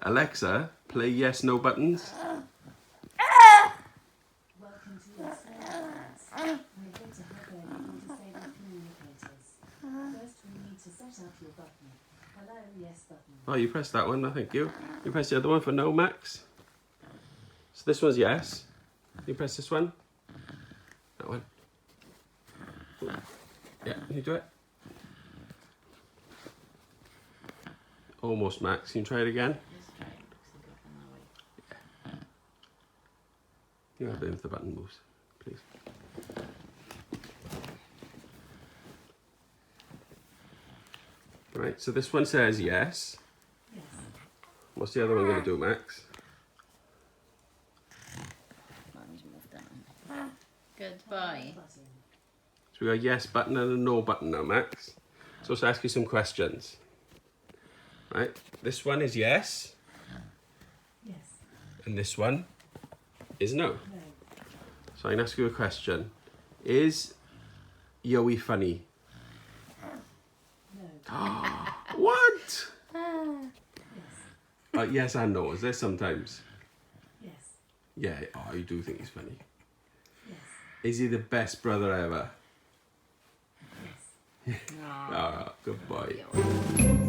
Alexa, play yes, no buttons. Welcome to your smartphones. We're here to help enable disabled communicators. First, we need to set up your button. Hello, yes button. Oh, you pressed that one, no thank you. You press the other one for no, Max. So this one's yes. You press this one. That one. Yeah, can you do it? Almost, Max. Can you try it again? You have it if the button moves, please. Right, so this one says yes. Yes. What's the other one going to do, Max? Goodbye. Button. So we got a yes button and a no button now, Max. So let's ask you some questions. Right, this one is yes, Yes. and this one is no. No. So I can ask you a question. Is Yowie funny? No. What? Yes. Yes and no, is there sometimes? Yes. Yeah, oh, you do think he's funny. Yes. Is he the best brother ever? Yes. Oh, good boy.